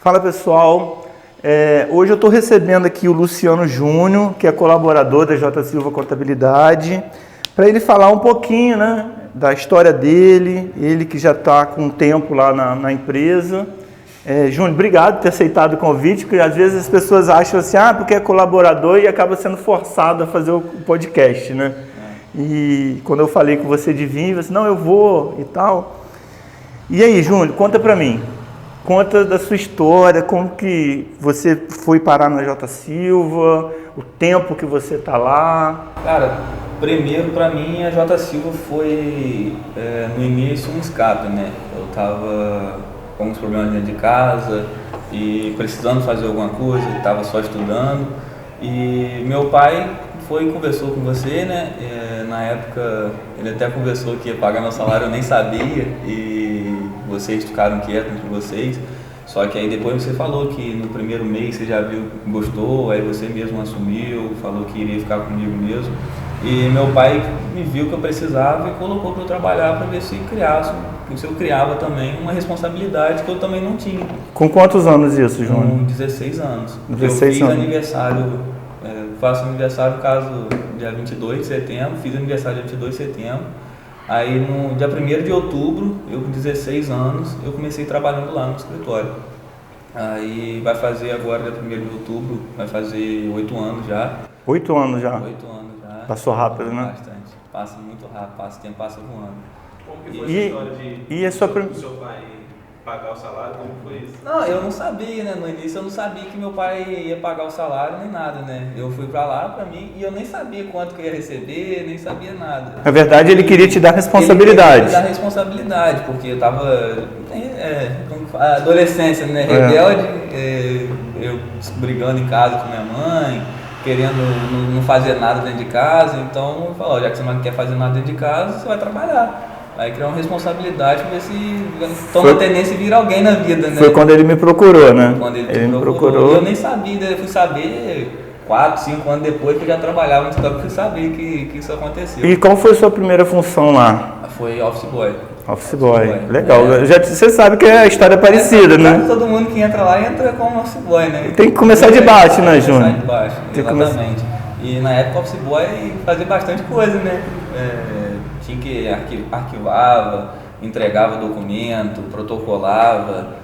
Fala pessoal, hoje eu estou recebendo aqui o Luciano Júnior, que é colaborador da J. Silva Contabilidade, para ele falar um pouquinho, né, da história dele, ele que já está com um tempo lá na empresa. Júnior, obrigado por ter aceitado o convite, porque às vezes as pessoas acham assim, porque é colaborador e acaba sendo forçado a fazer o podcast, né? E quando eu falei com você de vir, você, não, eu vou e tal. E aí, Júnior, conta para mim. Conta da sua história, como que você foi parar na J. Silva, o tempo que você está lá. Cara, primeiro para mim a J. Silva foi no início um escape, né? Eu estava com alguns problemas dentro de casa e precisando fazer alguma coisa, estava só estudando. E meu pai foi e conversou com você, né? Na época ele até conversou que ia pagar meu salário, eu nem sabia, e vocês ficaram quietos entre vocês. Só que aí depois você falou que no primeiro mês você já viu, gostou, aí você mesmo assumiu, falou que iria ficar comigo mesmo. E meu pai me viu que eu precisava e colocou para eu trabalhar para ver se eu criava também uma responsabilidade que eu também não tinha. Com quantos anos isso, Júnior? Com 16 anos. 16 eu fiz anos. aniversário, faço aniversário caso dia 22 de setembro, fiz aniversário dia 22 de setembro. Aí no dia 1º de outubro, eu com 16 anos, eu comecei trabalhando lá no escritório. Aí vai fazer agora, dia 1º de outubro, vai fazer 8 anos já. 8 anos já? 8 anos já. Passou rápido, né? Bastante. Passa muito rápido, o tempo passa voando. Como que foi essa história do seu pai pagar o salário? Como foi isso? Não, eu não sabia, né? No início eu não sabia que meu pai ia pagar o salário nem nada, né? Eu fui pra lá, pra mim, e eu nem sabia quanto que eu ia receber, nem sabia nada. Na verdade, ele queria te dar responsabilidade. Ele queria me dar responsabilidade, porque eu tava... adolescência, né? Rebelde, eu brigando em casa com minha mãe, querendo não fazer nada dentro de casa, então eu falei, já que você não quer fazer nada dentro de casa, você vai trabalhar. Aí criar uma responsabilidade para ver se toma a tendência e vira alguém na vida, né? Foi quando ele me procurou, né? Quando ele me procurou. Eu nem sabia, eu fui saber 4, 5 anos depois que eu já trabalhava no escritório, fui saber que isso aconteceu. E qual foi a sua primeira função lá? Foi office boy. Office boy, legal. Você sabe que a história é parecida, né? Todo mundo que entra lá entra como office boy, né? Tem que começar de baixo, né, Júnior? Começar de baixo, exatamente. E na época o office boy fazia bastante coisa, né? Tinha que arquivava, entregava documento, protocolava,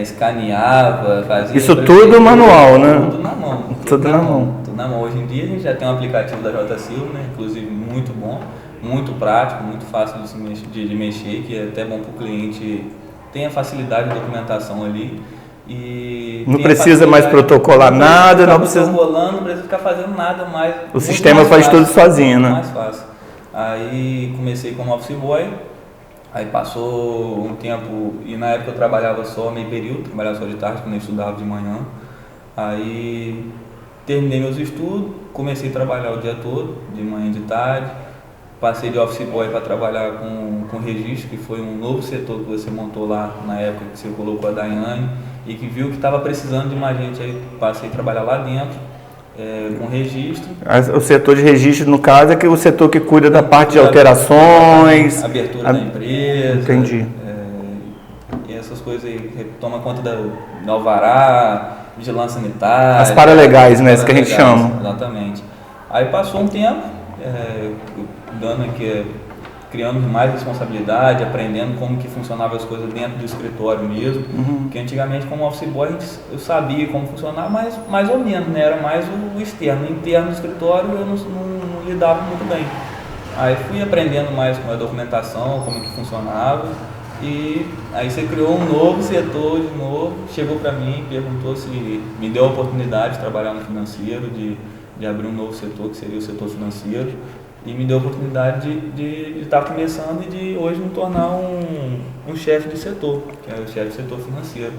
escaneava, fazia... Isso tudo manual, né? Tudo na mão. Tudo na mão. Tudo na mão. Hoje em dia a gente já tem um aplicativo da J. Silva, né? Inclusive muito bom, muito prático, muito fácil de mexer, que é até bom para o cliente ter a facilidade de documentação ali. E não precisa mais protocolar nada, não precisa... Protocolando, não precisa ficar fazendo nada mais. O sistema faz tudo sozinho, né? Mais fácil. Aí comecei como office boy, aí passou um tempo, e na época eu trabalhava só meio período, trabalhava só de tarde, quando eu estudava de manhã. Aí terminei meus estudos, comecei a trabalhar o dia todo, de manhã e de tarde. Passei de office boy para trabalhar com registro, que foi um novo setor que você montou lá na época que você colocou a Daiane, e que viu que estava precisando de mais gente, aí passei a trabalhar lá dentro. Com registro. O setor de registro, no caso, é o setor que cuida da parte de alterações, abertura da empresa. Entendi. E essas coisas aí, toma conta do alvará, vigilância sanitária. As paralegais, né? Isso que a gente chama. Exatamente. Aí passou um tempo, dando aqui, criando mais responsabilidade, aprendendo como que funcionavam as coisas dentro do escritório mesmo, porque antigamente como office boy eu sabia como funcionava, mas mais ou menos, né? Era mais o externo. O interno do escritório eu não lidava muito bem. Aí fui aprendendo mais com a documentação, como que funcionava, e aí você criou um novo setor de novo, chegou para mim, perguntou se me deu a oportunidade de trabalhar no financeiro, de abrir um novo setor, que seria o setor financeiro. E me deu a oportunidade de estar começando e de hoje me tornar um chefe de setor, que é o chefe de setor financeiro.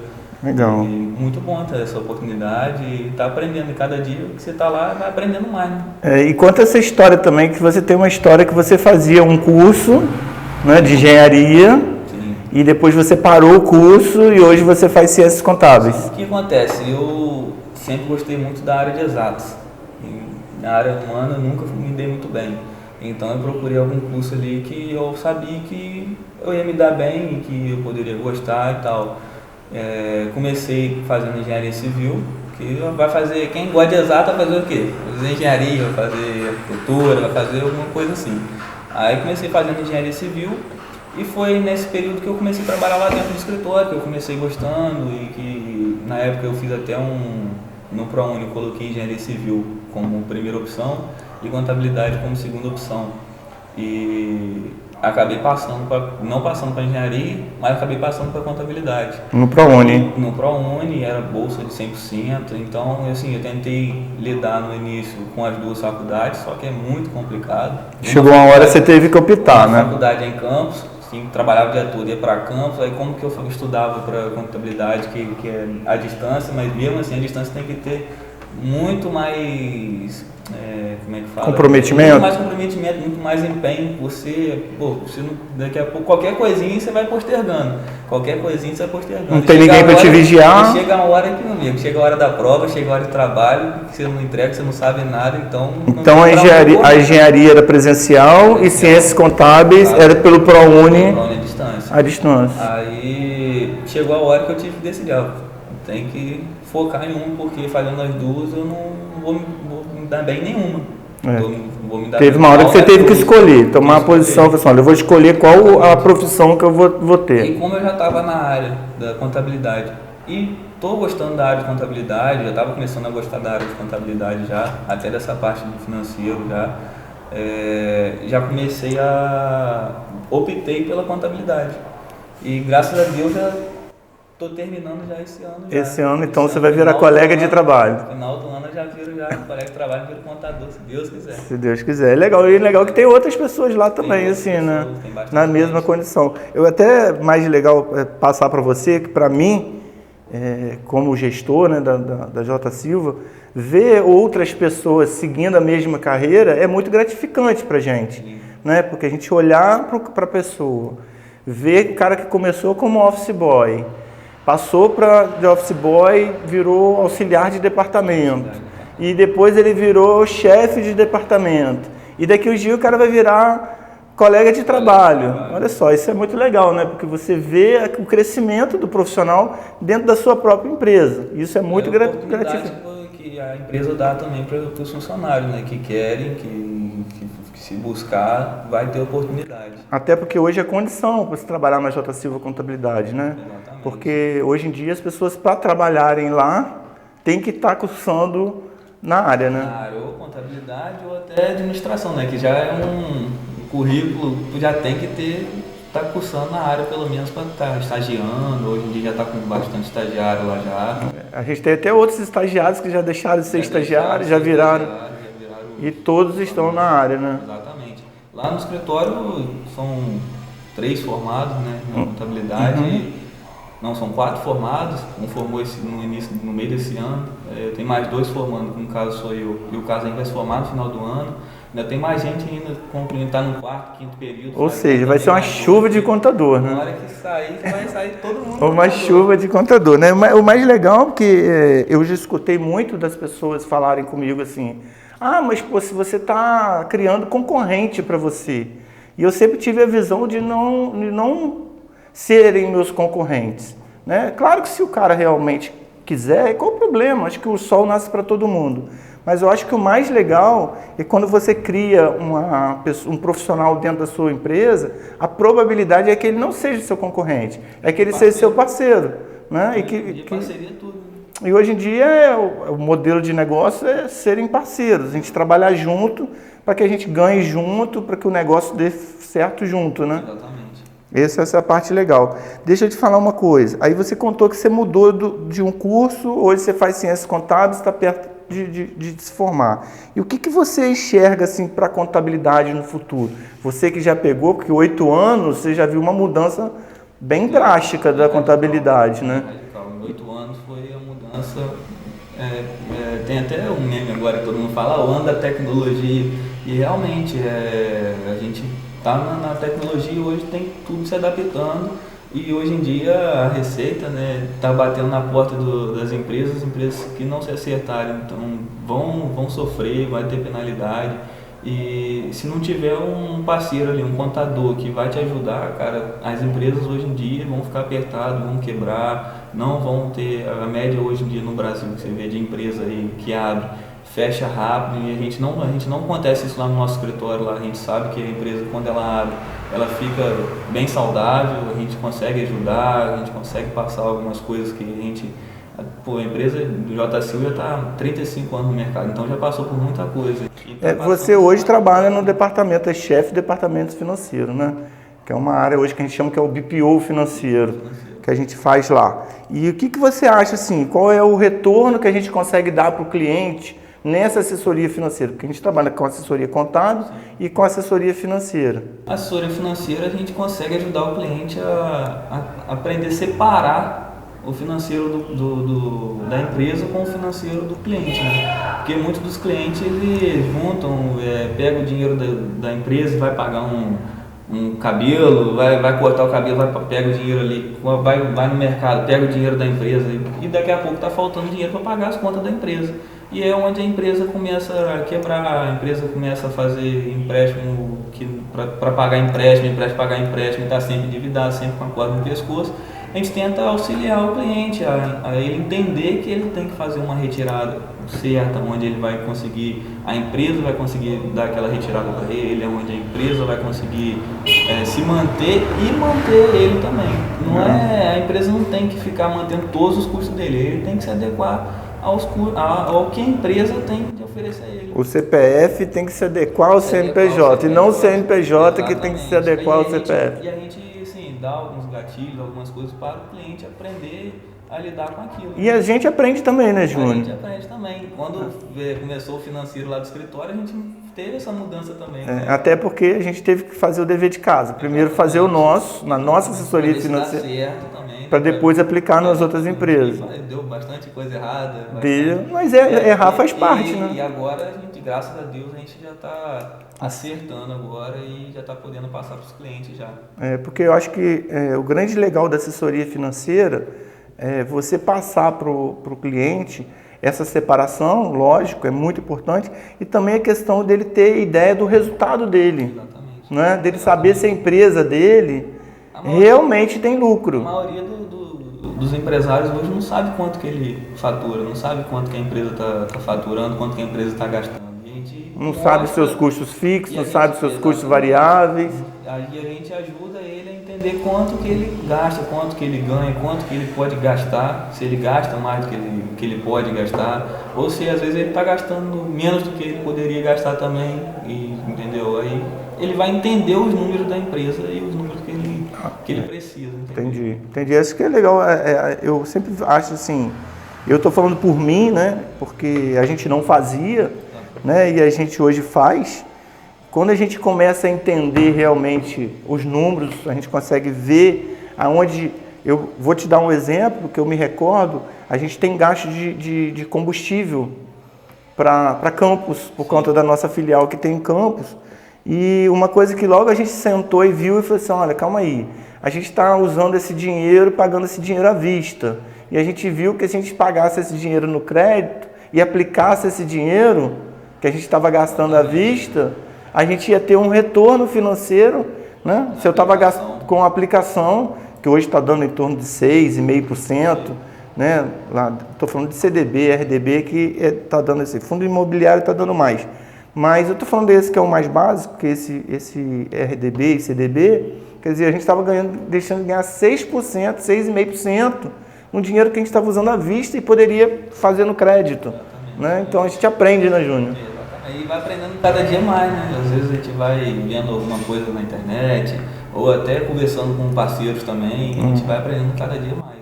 Legal. E muito bom ter essa oportunidade e estar aprendendo. E cada dia que você está lá, vai aprendendo mais, né? E conta essa história também, que você tem uma história que você fazia um curso, né, de engenharia. Sim. E depois você parou o curso e hoje você faz ciências contábeis. O que acontece? Eu sempre gostei muito da área de exatas. E na área humana eu nunca me dei muito bem. Então eu procurei algum curso ali que eu sabia que eu ia me dar bem e que eu poderia gostar e tal. Comecei fazendo engenharia civil, que vai fazer, quem gosta de exato vai fazer o quê? Vai fazer engenharia, vai fazer arquitetura, vai fazer alguma coisa assim. Aí comecei fazendo engenharia civil e foi nesse período que eu comecei a trabalhar lá dentro do escritório, que eu comecei gostando e que na época eu fiz até no ProUni eu coloquei engenharia civil como primeira opção e contabilidade como segunda opção. E acabei não passando para engenharia, mas acabei passando para contabilidade. No ProUni? No ProUni era bolsa de 100%, então assim, eu tentei lidar no início com as duas faculdades, só que é muito complicado. Chegou uma hora você teve que optar, né? A faculdade é em campus, assim, trabalhava o dia todo, ia para campus, aí como que eu estudava para contabilidade, que é à distância, mas mesmo assim a distância tem que ter muito mais... como é que fala? Comprometimento? Muito mais comprometimento, muito mais empenho. Você não, daqui a pouco, qualquer coisinha você vai postergando. Qualquer coisinha você vai postergando. Não tem ninguém para te vigiar. Chega a hora que, meu amigo, chega a hora da prova, chega a hora de trabalho, que você não entrega, você não sabe nada, então... Então a engenharia era presencial e ciências contábeis era pelo ProUni à distância. Aí chegou a hora que eu tive que decidir, tem que focar em uma, porque fazendo as duas eu não vou me dar bem nenhuma. Vou me dar teve uma hora que você teve que escolher, tomar uma posição, olha, eu vou escolher qual a profissão que eu vou ter. E como eu já estava na área da contabilidade e estou gostando da área de contabilidade, já estava começando a gostar da área de contabilidade já, até dessa parte do financeiro já comecei optei pela contabilidade. E graças a Deus já estou terminando já esse ano. Esse ano, então, você vai virar colega de trabalho. No final do ano eu já viro colega de trabalho, viro contador, se Deus quiser. Se Deus quiser. É legal. E é legal que tem outras pessoas lá também, assim, né? Na mesma condição. Eu até mais legal passar para você, que para mim, como gestor, né, da J. Silva, ver outras pessoas seguindo a mesma carreira é muito gratificante para a gente, né? Porque a gente olhar para a pessoa, ver o cara que começou como office boy, passou de office boy, virou auxiliar de departamento. E depois ele virou chefe de departamento. E daqui uns dias o cara vai virar colega de trabalho. Olha só, isso é muito legal, né? Porque você vê o crescimento do profissional dentro da sua própria empresa. Isso é muito gratificante. Que a empresa dá também para os funcionários, né? Que querem, que se buscar, vai ter oportunidade. Até porque hoje é condição para você trabalhar na J. Silva Contabilidade, né? Exatamente. Porque hoje em dia as pessoas, para trabalharem lá, têm que estar cursando na área, né? Na área, ou contabilidade ou até administração, né? Que já é um currículo, tu já tem que estar cursando na área pelo menos para estar estagiando. Hoje em dia já está com bastante estagiário lá já. A gente tem até outros estagiários que já deixaram de ser estagiários, já viraram. E todos estão na área, né? Exatamente. Lá no escritório são 3 formados, né, na contabilidade. Não, são 4 formados. Um formou no meio desse ano. Tem mais 2 formando, que no caso sou eu. E o caso ainda vai se formar no final do ano. Ainda tem mais gente ainda está no 4º, 5º período. Ou seja, vai ser uma chuva de contador, né? Na hora que sair, vai sair todo mundo. Uma chuva de contador, né? O mais legal é que eu já escutei muito das pessoas falarem comigo assim: mas pô, se você está criando concorrente para você. E eu sempre tive a visão de não serem meus concorrentes, né? Claro que se o cara realmente quiser, qual o problema? Acho que o sol nasce para todo mundo. Mas eu acho que o mais legal é quando você cria um profissional dentro da sua empresa, a probabilidade é que ele não seja seu concorrente, é que ele seja seu parceiro, né? Parceria tudo. E hoje em dia o modelo de negócio é serem parceiros, a gente trabalhar junto para que a gente ganhe junto, para que o negócio dê certo junto, né? Exatamente. Essa é a parte legal. Deixa eu te falar uma coisa. Aí você contou que você mudou de um curso, hoje você faz ciências contábeis, está perto de se formar. E o que você enxerga assim, para a contabilidade no futuro? Você que já pegou, porque 8 anos, você já viu uma mudança bem drástica da contabilidade, né? Em 8 anos foi a mudança. Tem até um meme agora que todo mundo fala, o ano da tecnologia. E realmente, a gente está na tecnologia hoje, tem tudo se adaptando. E hoje em dia a Receita está batendo na porta das empresas, as empresas que não se acertarem, então vão sofrer, vai ter penalidade. E se não tiver um parceiro ali, um contador que vai te ajudar, cara, as empresas hoje em dia vão ficar apertadas, vão quebrar, não vão ter a média hoje em dia no Brasil, que você vê de empresa aí que abre, fecha rápido, e a gente não acontece isso lá no nosso escritório, lá a gente sabe que a empresa, quando ela abre, ela fica bem saudável, a gente consegue ajudar, a gente consegue passar algumas coisas que a gente... Pô, a empresa do J. Silva já está há 35 anos no mercado, então já passou por muita coisa. Você hoje trabalha no departamento, é chefe do departamento financeiro, né? Que é uma área hoje que a gente chama que é o BPO financeiro, que a gente faz lá. E o que você acha, assim, qual é o retorno que a gente consegue dar para o cliente nessa assessoria financeira? Porque a gente trabalha com assessoria contábil e com assessoria financeira. A assessoria financeira, a gente consegue ajudar o cliente a aprender a separar o financeiro da empresa com o financeiro do cliente, né? Porque muitos dos clientes, eles juntam, pegam o dinheiro da empresa e vai pagar um cabelo, vai cortar o cabelo, pega o dinheiro ali, vai no mercado, pega o dinheiro da empresa e daqui a pouco está faltando dinheiro para pagar as contas da empresa. E é onde a empresa começa a quebrar, a empresa começa a fazer empréstimo para pagar empréstimo, pagar empréstimo, está sempre endividado, sempre com a corda no pescoço. A gente tenta auxiliar o cliente a ele entender que ele tem que fazer uma retirada certa, onde ele vai conseguir, a empresa vai conseguir dar aquela retirada para ele, onde a empresa vai conseguir se manter e manter ele também. A empresa não tem que ficar mantendo todos os custos dele, ele tem que se adequar ao que a empresa tem de oferecer a ele. O CPF tem que se adequar ao CNPJ, e não o CNPJ que tem que se adequar ao CPF. E a gente dá alguns gatilhos, algumas coisas para o cliente aprender a lidar com aquilo. E a gente aprende também, né, Júnior? A gente aprende também. Quando começou o financeiro lá do escritório, a gente teve essa mudança também. Né? Até porque a gente teve que fazer o dever de casa. Primeiro fazer o nosso, na nossa assessoria financeira, para depois aplicar nas outras empresas. Deu bastante coisa errada. Mas errar faz parte, né? E agora, a gente, graças a Deus, a gente já está acertando agora e já está podendo passar para os clientes já. Porque eu acho que o grande legal da assessoria financeira é você passar para o cliente essa separação, lógico, é muito importante, e também a questão dele ter ideia do resultado dele. Exatamente. Né? Dele saber se a empresa dele realmente tem lucro. A maioria dos empresários hoje não sabe quanto que ele fatura, não sabe quanto que a empresa está faturando, quanto que a empresa está gastando. Não sabe seus custos fixos, não sabe seus custos variáveis. Aí a gente ajuda ele a entender quanto que ele gasta, quanto que ele ganha, quanto que ele pode gastar, se ele gasta mais do que ele pode gastar, ou se às vezes ele está gastando menos do que ele poderia gastar também, entendeu? Aí ele vai entender os números da empresa e os números que ele precisa. Entendeu? Entendi. Acho que é legal, eu sempre acho assim, eu estou falando por mim, né? Porque a gente não fazia, né? E a gente hoje faz. Quando a gente começa a entender realmente os números, a gente consegue ver aonde... Eu vou te dar um exemplo que eu me recordo, a gente tem gasto de combustível para Campos, por conta da nossa filial que tem em Campos. E uma coisa que logo a gente sentou e viu e falou assim, olha, calma aí, a gente está usando esse dinheiro, pagando esse dinheiro à vista. E a gente viu que se a gente pagasse esse dinheiro no crédito e aplicasse esse dinheiro que a gente estava gastando à vista, a gente ia ter um retorno financeiro, né? Se eu estava gastando com a aplicação, que hoje está dando em torno de 6,5%, né? Estou falando de CDB, RDB, que está dando esse. Fundo imobiliário está dando mais. Mas eu estou falando desse que é o mais básico, que esse RDB e CDB, quer dizer, a gente estava deixando de ganhar 6%, 6,5%, um dinheiro que a gente estava usando à vista e poderia fazer no crédito. Né? Então a gente aprende, né, Júnior? E vai aprendendo cada dia mais, né? Às vezes a gente vai vendo alguma coisa na internet, ou até conversando com parceiros também, a gente vai aprendendo cada dia mais.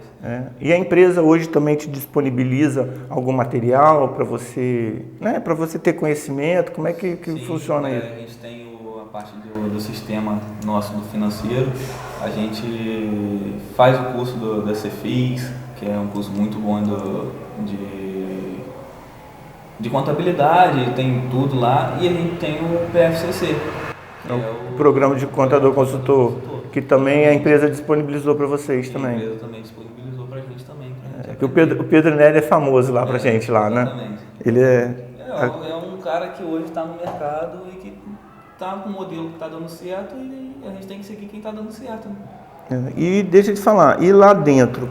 E a empresa hoje também te disponibiliza algum material para você, né, para você ter conhecimento? Como é que Sim, funciona isso? A gente tem a parte do sistema nosso do financeiro, a gente faz o curso da CFIX, que é um curso muito bom de contabilidade, tem tudo lá, e a gente tem o PFCC. É o Programa de Contador Consultor, que também a empresa disponibilizou para vocês também. A empresa também disponibilizou para a gente também. Que o Pedro Nery é famoso lá para a gente, lá, né? Exatamente. Ele é um cara que hoje está no mercado e que está com um modelo que está dando certo e a gente tem que seguir quem está dando certo. Né? E deixa eu te falar, e lá dentro,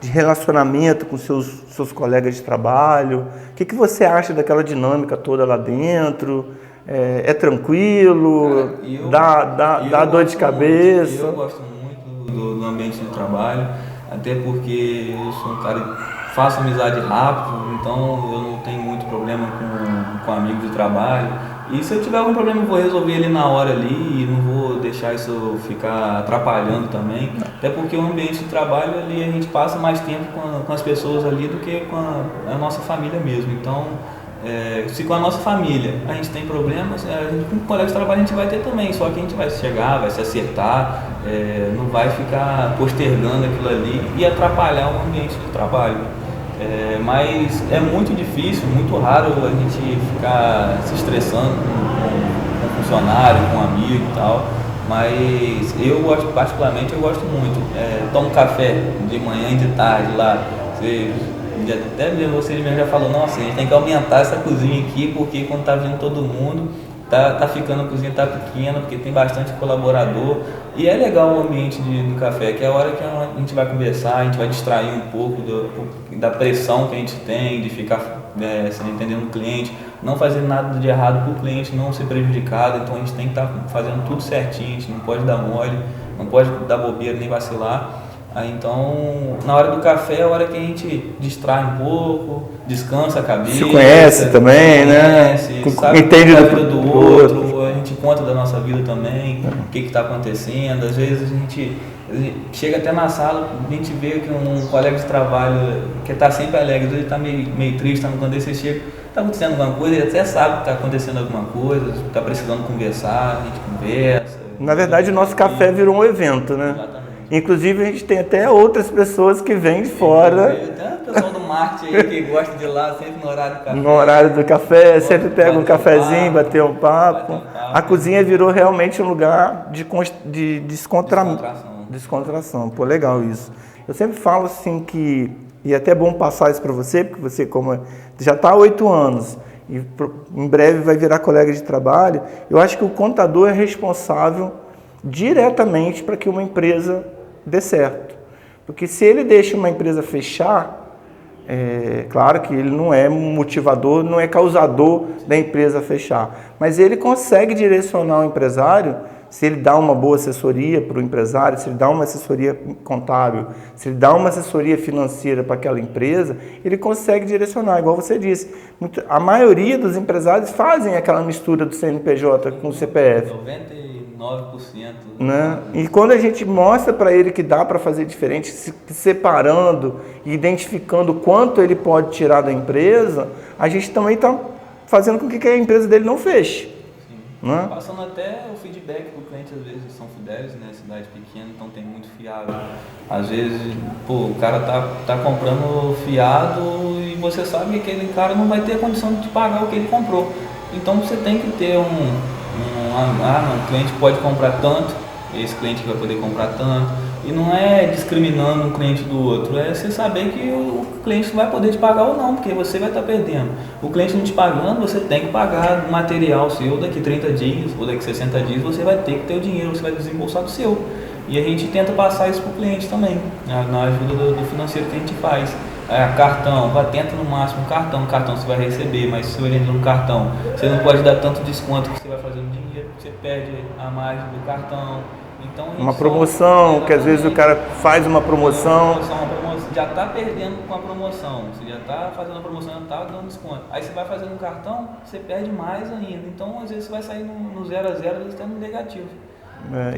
de relacionamento com seus colegas de trabalho, o que você acha daquela dinâmica toda lá dentro? É tranquilo? Cara, dá dor de cabeça? Eu gosto muito do ambiente de trabalho, até porque eu sou um cara que faço amizade rápido, então eu não tenho muito problema com amigos de trabalho. E se eu tiver algum problema, eu vou resolver ele na hora ali e não vou deixar isso ficar atrapalhando também. Até porque o ambiente de trabalho ali a gente passa mais tempo com as pessoas ali do que com a nossa família mesmo. Então, se com a nossa família a gente tem problemas, com o colega de trabalho a gente vai ter também, só que a gente vai chegar, vai se acertar, não vai ficar postergando aquilo ali e atrapalhar o ambiente de trabalho. Mas é muito difícil, muito raro a gente ficar se estressando com funcionário, com amigo e tal. Mas eu gosto, particularmente, eu gosto muito. Tomo café de manhã e de tarde lá. Até mesmo você mesmo já falou, nossa, a gente tem que aumentar essa cozinha aqui, porque quando tá vindo todo mundo, tá ficando, a cozinha tá pequena, porque tem bastante colaborador. E é legal o ambiente do café, que é a hora que a gente vai conversar, a gente vai distrair um pouco da pressão que a gente tem, de ficar entendendo o cliente, não fazer nada de errado para o cliente não ser prejudicado. Então a gente tem que estar fazendo tudo certinho, a gente não pode dar mole, não pode dar bobeira nem vacilar. Então, na hora do café é a hora que a gente distrai um pouco, descansa a cabeça. Se conhece também, né? Sabe entende da vida do outro, a gente conta da nossa vida também, o que está acontecendo. Às vezes a gente chega até na sala, a gente vê que um colega de trabalho que está sempre alegre, ele está meio triste, está no canto, você chega, está acontecendo alguma coisa, ele até sabe que está acontecendo alguma coisa, está precisando conversar, a gente conversa. Na verdade, o nosso café virou um evento, né? Exatamente. Inclusive, a gente tem até outras pessoas que vêm de fora. Tem o pessoal do marketing aí que gosta de ir lá sempre no horário do café. No horário do café, sempre pega um cafezinho, bater um papo. A cozinha virou realmente um lugar de descontração. Pô, legal isso. Eu sempre falo assim que, e é até bom passar isso para você, porque você já está há 8 anos e em breve vai virar colega de trabalho, eu acho que o contador é responsável diretamente para que uma empresa dê certo. Porque se ele deixa uma empresa fechar, claro que ele não é motivador, não é causador da empresa fechar, mas ele consegue direcionar o empresário, se ele dá uma boa assessoria para o empresário, se ele dá uma assessoria contábil, se ele dá uma assessoria financeira para aquela empresa, ele consegue direcionar, igual você disse. A maioria dos empresários fazem aquela mistura do CNPJ com o CPF. 99%. Né? E quando a gente mostra para ele que dá para fazer diferente, se separando e identificando quanto ele pode tirar da empresa, a gente também está fazendo com que a empresa dele não feche. Né? Passando até o feedback do cliente, às vezes são fidelis, né? Cidade pequena, então tem muito fiado. Às vezes, o cara tá comprando fiado e você sabe que aquele cara não vai ter a condição de pagar o que ele comprou. Então você tem que ter o cliente pode comprar tanto, esse cliente vai poder comprar tanto. E não é discriminando um cliente do outro, é você saber que o cliente vai poder te pagar ou não, porque você vai estar perdendo. O cliente não te pagando, você tem que pagar o material seu daqui 30 dias ou daqui 60 dias, você vai ter que ter o dinheiro, você vai desembolsar do seu. E a gente tenta passar isso para o cliente também, na ajuda do financeiro que a gente faz. Cartão, tenta no máximo cartão você vai receber, mas se você vender no cartão, você não pode dar tanto desconto que você vai fazer no dinheiro, você perde a margem do cartão. Então, uma promoção, que às vezes o cara faz uma promoção. Já está perdendo com a promoção, você já está fazendo a promoção, já está dando desconto. Aí você vai fazendo um cartão, você perde mais ainda. Então, às vezes você vai sair no 0 a 0, às vezes está no negativo.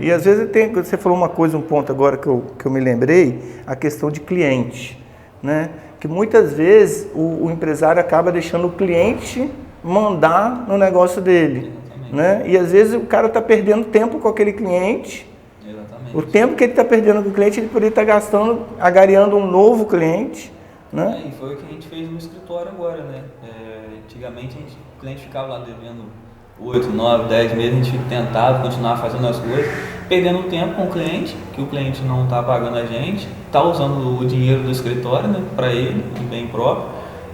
E às vezes você falou um ponto agora que eu me lembrei, a questão de cliente, né? Que muitas vezes o empresário acaba deixando o cliente mandar no negócio dele, né? E às vezes o cara está perdendo tempo com aquele cliente. Exatamente. O tempo que ele está perdendo com o cliente, ele poderia estar gastando, agariando um novo cliente, né? E foi o que a gente fez no escritório agora, né? Antigamente o cliente ficava lá devendo 8, 9, 10 meses, a gente tentava continuar fazendo as coisas, perdendo tempo com o cliente, que o cliente não está pagando a gente, está usando o dinheiro do escritório, né, para ele, em bem próprio,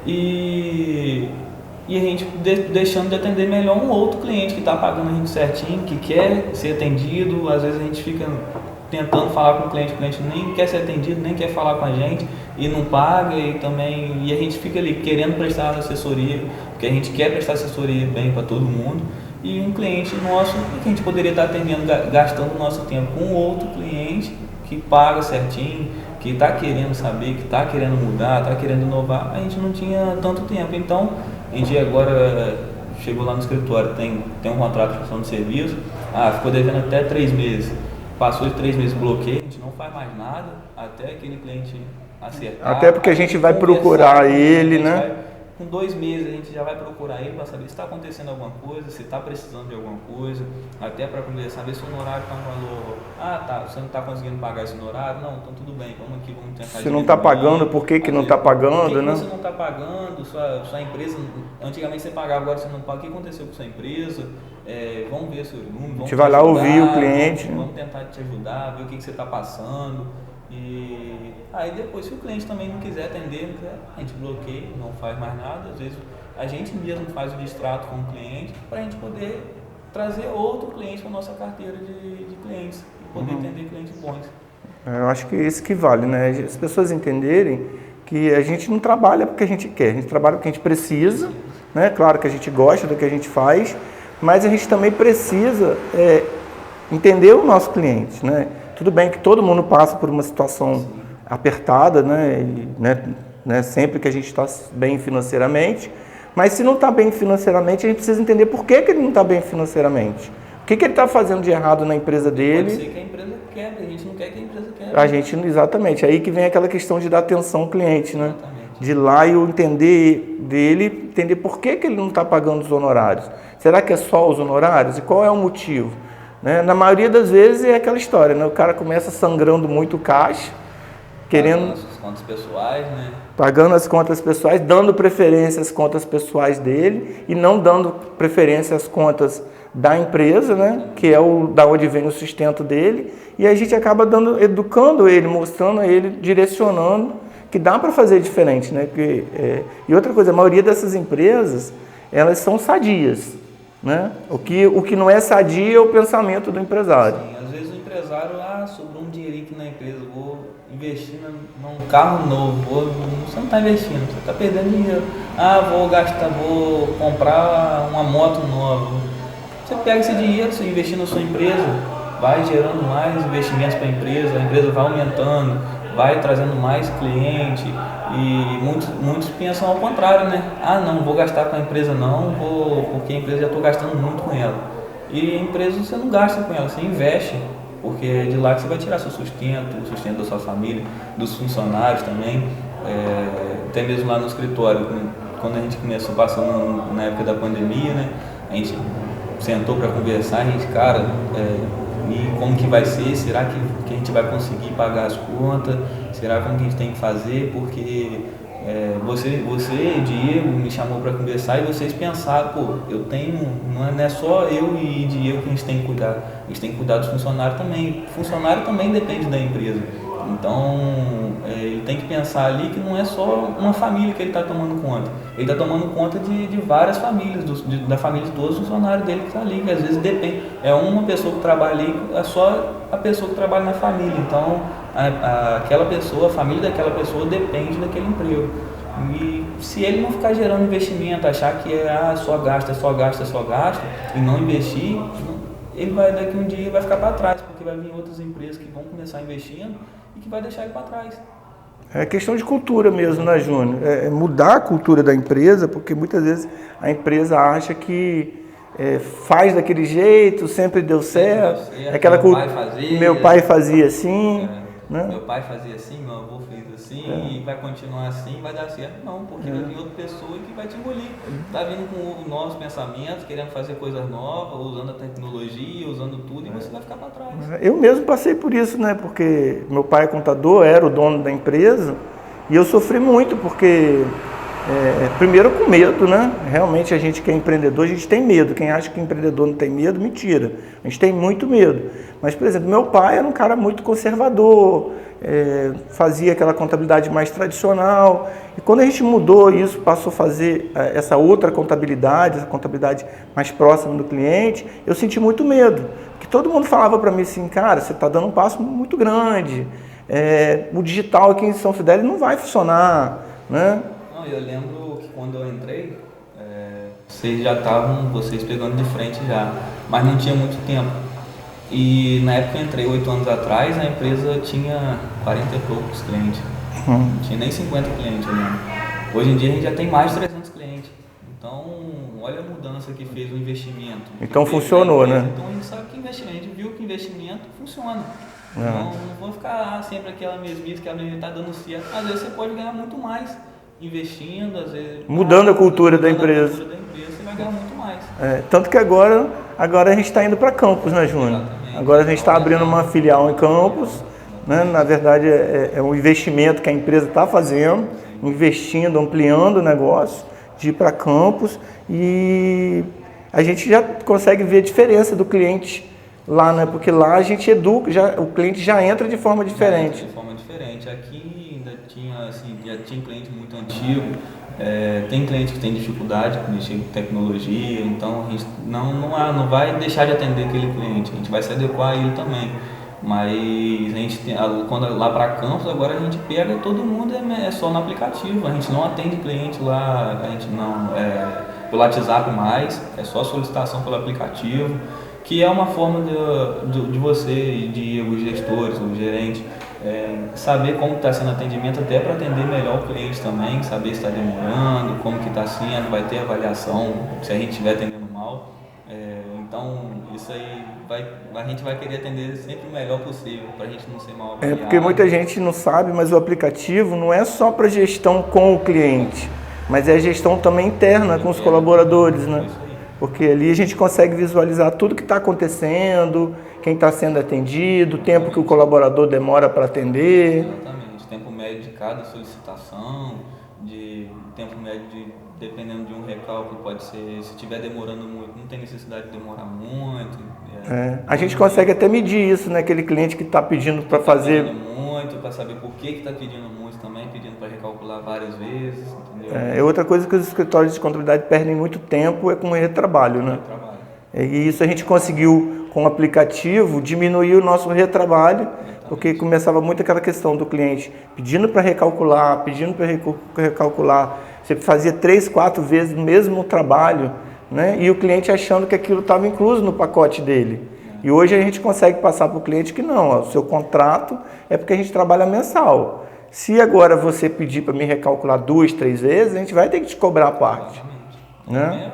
e e a gente deixando de atender melhor um outro cliente que está pagando a gente certinho, que quer ser atendido. Às vezes a gente fica tentando falar com o cliente nem quer ser atendido, nem quer falar com a gente e não paga, e a gente fica ali querendo prestar assessoria, porque a gente quer prestar assessoria bem para todo mundo, e um cliente nosso que a gente poderia estar atendendo, gastando o nosso tempo com outro cliente que paga certinho, que está querendo saber, que está querendo mudar, está querendo inovar, a gente não tinha tanto tempo. Então, a gente agora chegou lá no escritório, tem um contrato de prestação de serviço, ficou devendo até 3 meses, passou de 3 meses, bloqueio, a gente não faz mais nada até aquele cliente acertar. Até porque a gente vai procurar ele, né? Com 2 meses a gente já vai procurar ele para saber se está acontecendo alguma coisa, se está precisando de alguma coisa, até para conversar, ver se o honorário está um valor, você não está conseguindo pagar esse honorário, não, então tudo bem, vamos aqui, vamos tentar. Se não está pagando, por que não está pagando, né? Por que você não está pagando, sua empresa, antigamente você pagava, agora você não paga, o que aconteceu com sua empresa? Vamos ver seu número, a gente vai lá ouvir o cliente. Vamos tentar te ajudar, ver o que você está passando. E aí depois, se o cliente também não quiser atender, a gente bloqueia, não faz mais nada. Às vezes a gente mesmo faz o distrato com o cliente para a gente poder trazer outro cliente para a nossa carteira de clientes e poder atender clientes bons. Eu acho que isso que vale, né? As pessoas entenderem que a gente não trabalha porque a gente quer, a gente trabalha porque a gente precisa, né? Claro que a gente gosta do que a gente faz, mas a gente também precisa entender o nosso cliente, né? Tudo bem que todo mundo passa por uma situação apertada, né? E, sempre que a gente está bem financeiramente, mas se não está bem financeiramente, a gente precisa entender por que ele não está bem financeiramente. O que ele está fazendo de errado na empresa dele? Pode ser que a empresa quebre, a gente não quer que a empresa quebre. Exatamente, aí que vem aquela questão de dar atenção ao cliente, né? Exatamente. De ir lá e eu entender por que ele não está pagando os honorários. Será que é só os honorários? E qual é o motivo? Né? Na maioria das vezes é aquela história, né? O cara começa sangrando muito caixa, querendo... Pagando as contas pessoais, né? Pagando as contas pessoais, dando preferência às contas pessoais dele e não dando preferência às contas da empresa, né? Que é da onde vem o sustento dele. E a gente acaba educando ele, mostrando a ele, direcionando que dá para fazer diferente, né? E outra coisa, a maioria dessas empresas, elas são sadias. Né? O que não é sadio é o pensamento do empresário. Sim, às vezes o empresário, sobrou um dinheirinho aqui na empresa, vou investir num carro novo, você não está investindo, você está perdendo dinheiro. Vou comprar uma moto nova. Você pega esse dinheiro, você investir na sua empresa, vai gerando mais investimentos para a empresa vai aumentando, vai trazendo mais cliente. E muitos pensam ao contrário, né? Não vou gastar com a empresa porque a empresa já estou gastando muito com ela. E a empresa você não gasta com ela, você investe, porque é de lá que você vai tirar seu sustento, o sustento da sua família, dos funcionários também. Até mesmo lá no escritório, quando a gente começou passando na época da pandemia, né? A gente sentou para conversar, e como que vai ser? Será que a gente vai conseguir pagar as contas? Será como que a gente tem que fazer? Porque você, Diego, me chamou para conversar e vocês pensaram, não é só eu e Diego que a gente tem que cuidar. A gente tem que cuidar dos funcionários também. O funcionário também depende da empresa. Então, ele tem que pensar ali que não é só uma família que ele está tomando conta. Ele está tomando conta de várias famílias, da família de todos os funcionários dele que está ali, que às vezes depende. É uma pessoa que trabalha ali, é só a pessoa que trabalha na família. Então, aquela pessoa, a família daquela pessoa depende daquele emprego. E se ele não ficar gerando investimento, achar que só gasta e não investir, ele daqui um dia vai ficar para trás, porque vai vir outras empresas que vão começar investindo e que vai deixar ele para trás. É questão de cultura mesmo, né, Júnior? É mudar a cultura da empresa, porque muitas vezes a empresa acha que faz daquele jeito, sempre deu certo. Aquela meu pai fazia assim. Né? Meu pai fazia assim, meu avô fez assim, e vai continuar assim, vai dar certo. Não, porque vai vir outra pessoa que vai te engolir. Está vindo com novos pensamentos, querendo fazer coisas novas, usando a tecnologia, usando tudo, e você vai ficar para trás. Eu mesmo passei por isso, né? Porque meu pai é contador, era o dono da empresa, e eu sofri muito, porque Primeiro com medo, né? Realmente a gente que é empreendedor, a gente tem medo. Quem acha que empreendedor não tem medo, mentira. A gente tem muito medo. Mas, por exemplo, meu pai era um cara muito conservador, fazia aquela contabilidade mais tradicional. E quando a gente mudou isso, passou a fazer essa outra contabilidade, essa contabilidade mais próxima do cliente, eu senti muito medo. Porque todo mundo falava para mim assim, cara, você está dando um passo muito grande. O digital aqui em São Fidélis não vai funcionar, né? Eu lembro que quando eu entrei, vocês já estavam, pegando de frente já, mas não tinha muito tempo. E na época que eu entrei, 8 anos atrás, a empresa tinha 40 e poucos clientes. Não tinha nem 50 clientes, né? Hoje em dia a gente já tem mais de 300 clientes. Então, olha a mudança que fez o investimento. Então funcionou, né? Então a gente sabe que investimento, a gente viu que investimento funciona. Não vou ficar sempre aquela mesmice que a menina está dando certo. Às vezes você pode ganhar muito mais investindo, às vezes mudando a cultura da empresa. Você vai ganhar muito mais. Tanto que agora a gente está indo para Campos, né, Júnior? Exatamente. Agora a gente está abrindo uma filial em Campos, né? Na verdade é um investimento que a empresa está fazendo, investindo, ampliando o negócio, de ir para Campos, e a gente já consegue ver a diferença do cliente lá, né? Porque lá a gente educa, o cliente já entra de forma diferente. Aqui ainda tinha, já tinha cliente muito antigo, tem cliente que tem dificuldade com mexer com tecnologia, então a gente não vai deixar de atender aquele cliente, a gente vai se adequar a ele também. Mas a gente quando lá para Campos, agora a gente pega todo mundo, é só no aplicativo, a gente não atende cliente lá, a gente não pelo WhatsApp mais, é só solicitação pelo aplicativo, que é uma forma de você, de os gestores, o gerente, saber como está sendo o atendimento, até para atender melhor o cliente também, saber se está demorando, como que está sendo, vai ter avaliação se a gente estiver atendendo mal. Então isso aí a gente vai querer atender sempre o melhor possível, para a gente não ser mal avaliado. Porque muita gente não sabe, mas o aplicativo não é só para gestão com o cliente, mas é gestão também interna com os colaboradores, né? Porque ali a gente consegue visualizar tudo que está acontecendo, quem está sendo atendido, o tempo que o colaborador demora para atender. Exatamente, tempo médio de cada solicitação, tempo médio dependendo de um recálculo, pode ser, se estiver demorando muito, não tem necessidade de demorar muito. A gente consegue até medir isso, né? Aquele cliente que está pedindo para fazer... muito, para saber por que está pedindo muito também, pedindo para recalcular várias vezes, entendeu? Outra coisa que os escritórios de contabilidade perdem muito tempo é com o retrabalho, né? E isso a gente conseguiu, com o aplicativo, diminuir o nosso retrabalho, porque começava muito aquela questão do cliente pedindo para recalcular, você fazia 3, 4 vezes o mesmo trabalho, né? E o cliente achando que aquilo estava incluso no pacote dele. E hoje a gente consegue passar para o cliente que não, o seu contrato é porque a gente trabalha mensal. Se agora você pedir para me recalcular 2, 3 vezes, a gente vai ter que te cobrar a parte. Né?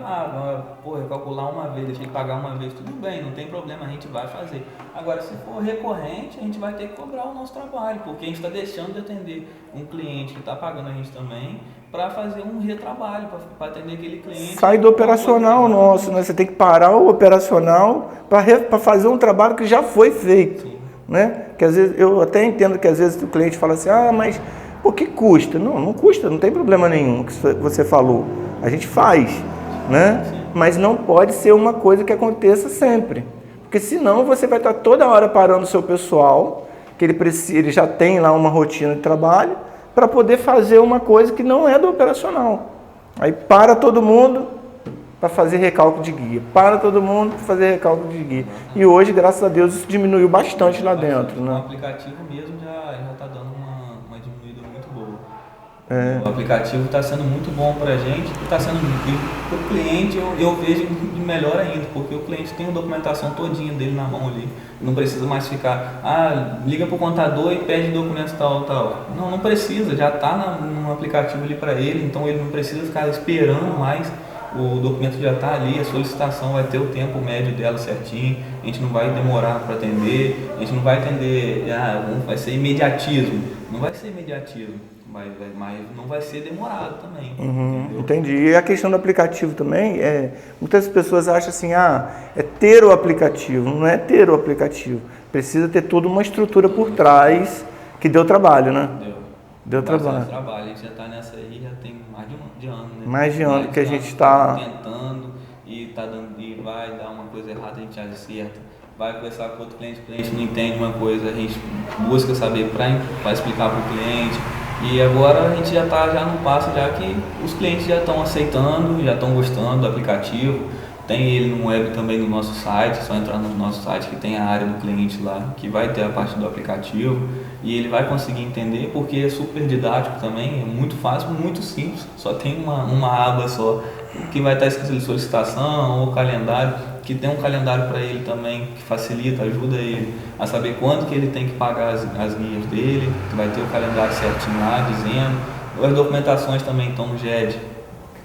Recalcular uma vez, deixa ele pagar uma vez, tudo bem, não tem problema, a gente vai fazer. Agora, se for recorrente, a gente vai ter que cobrar o nosso trabalho, porque a gente está deixando de atender um cliente que está pagando a gente também, para fazer um retrabalho, para atender aquele cliente. Sai do operacional nosso, né? Você tem que parar o operacional para fazer um trabalho que já foi feito. Né? Que às vezes, eu até entendo que às vezes o cliente fala assim, mas o que custa? Não custa, não tem problema nenhum que você falou. A gente faz, né? Mas não pode ser uma coisa que aconteça sempre. Porque senão você vai estar toda hora parando o seu pessoal, que ele já tem lá uma rotina de trabalho, para poder fazer uma coisa que não é do operacional. Aí para todo mundo para fazer recálculo de guia. Para todo mundo para fazer recálculo de guia. E hoje, graças a Deus, isso diminuiu bastante lá dentro. Né? O aplicativo mesmo já está dando uma diminuída muito boa. O aplicativo está sendo muito bom para a gente, está sendo para o cliente, eu vejo de melhor ainda, porque o cliente tem a documentação todinha dele na mão ali, não precisa mais ficar, liga para o contador e pede documentos tal. Não precisa, já está no aplicativo ali para ele, então ele não precisa ficar esperando mais, o documento já está ali, a solicitação vai ter o tempo médio dela certinho, a gente não vai demorar para atender, a gente não vai atender, vai ser imediatismo, não vai ser imediatismo. Mas não vai ser demorado também. Entendi. E a questão do aplicativo também, muitas pessoas acham assim, é ter o aplicativo. Não é ter o aplicativo. Precisa ter toda uma estrutura por trás que deu trabalho, né? Deu trabalho. A gente já está nessa aí, já tem mais de ano, né? Mais de ano que a gente está tentando e vai dar uma coisa errada, a gente acerta. Vai conversar com outro cliente, o cliente não entende uma coisa, a gente busca saber para explicar para o cliente. E agora a gente já está no passo já que os clientes já estão aceitando, já estão gostando do aplicativo. Tem ele no web também no nosso site, é só entrar no nosso site que tem a área do cliente lá, que vai ter a parte do aplicativo e ele vai conseguir entender porque é super didático também, é muito fácil, muito simples, só tem uma aba só, que vai estar escrito solicitação ou calendário, que tem um calendário para ele também, que facilita, ajuda ele a saber quando que ele tem que pagar as guias dele, que vai ter o calendário certinho lá, dizendo. As documentações também estão no GED,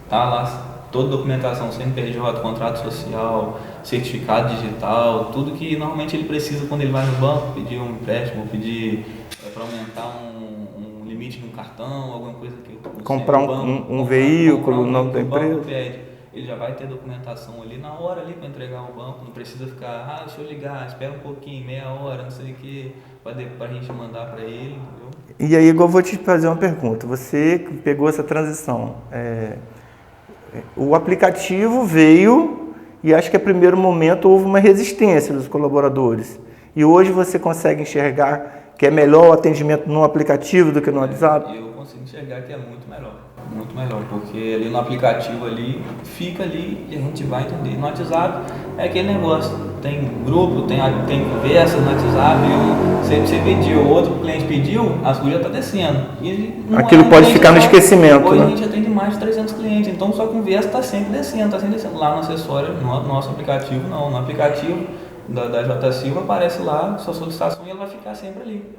tá lá. Toda documentação, CNPJ, contrato social, certificado digital, tudo que normalmente ele precisa quando ele vai no banco, pedir um empréstimo, pedir para aumentar um limite no cartão, alguma coisa que comprar um veículo, o nome da empresa. Pede. Ele já vai ter documentação ali na hora ali para entregar ao banco, não precisa ficar, deixa eu ligar, espera um pouquinho, meia hora, não sei o que, para a gente mandar para ele, entendeu? E aí, eu vou te fazer uma pergunta. Você pegou essa transição. O aplicativo veio e acho que a primeiro momento houve uma resistência dos colaboradores. E hoje você consegue enxergar que é melhor o atendimento no aplicativo do que no WhatsApp? Eu consigo enxergar que é muito melhor, porque ali no aplicativo ali, fica ali e a gente vai entender. No WhatsApp é aquele negócio, tem grupo, tem conversa no WhatsApp, você pediu, outro cliente pediu, a sua já está descendo. Aquilo pode ficar no esquecimento, hoje né? A gente atende mais de 300 clientes, então sua conversa está sempre descendo. Lá no acessório, no nosso aplicativo não, no aplicativo da J Silva aparece lá sua solicitação e ela vai ficar sempre ali.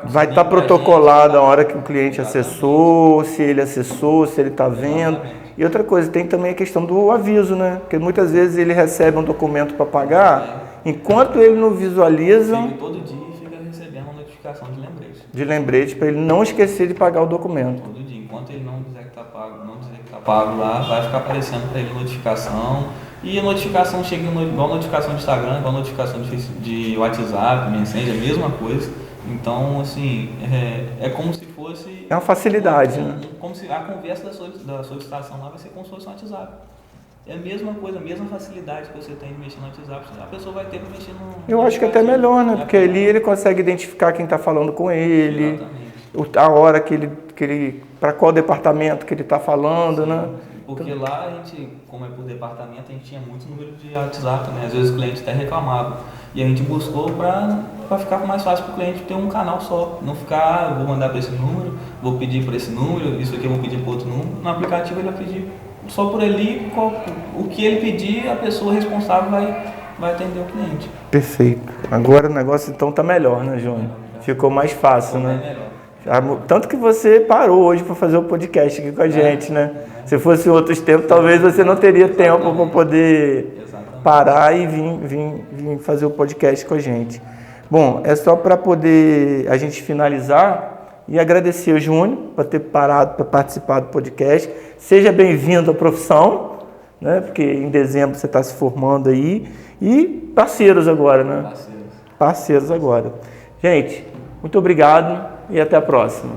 Vai estar protocolado a hora que o cliente acessou, se ele está vendo. Exatamente. E outra coisa, tem também a questão do aviso, né? Porque muitas vezes ele recebe um documento para pagar, enquanto ele não visualiza... Todo dia fica recebendo uma notificação de lembrete para ele não esquecer de pagar o documento. Todo dia, enquanto ele não dizer que está pago lá, vai ficar aparecendo para ele notificação. E a notificação chega igual notificação de Instagram, igual notificação de WhatsApp, Messenger, a mesma coisa. Então, assim, é como se fosse... É uma facilidade, né? Como se a conversa da solicitação lá vai ser como se fosse um WhatsApp. É a mesma coisa, a mesma facilidade que você tem de mexer no WhatsApp, a pessoa vai ter para mexer no... Eu acho que até melhor, né? Porque ali ele consegue identificar quem está falando com ele, a hora que ele para qual departamento que ele está falando, né? Porque lá a gente, como é por departamento, a gente tinha muito número de WhatsApp, né? Às vezes o cliente até reclamava. E a gente buscou para ficar mais fácil para o cliente ter um canal só. Não ficar, vou mandar para esse número, vou pedir para esse número, isso aqui eu vou pedir para outro número. No aplicativo ele vai pedir só por ali, o que ele pedir, a pessoa responsável vai atender o cliente. Perfeito. Agora o negócio então está melhor, né, Júnior? Ficou mais fácil, né? Melhor. Tanto que você parou hoje para fazer o podcast aqui com a gente, né? Se fosse outros tempos, talvez você não teria tempo para poder parar e vir fazer o podcast com a gente. Bom, é só para poder a gente finalizar e agradecer ao Júnior por ter parado para participar do podcast. Seja bem-vindo à profissão, né? Porque em dezembro você está se formando aí. E parceiros agora, né? Parceiros agora. Gente, muito obrigado e até a próxima.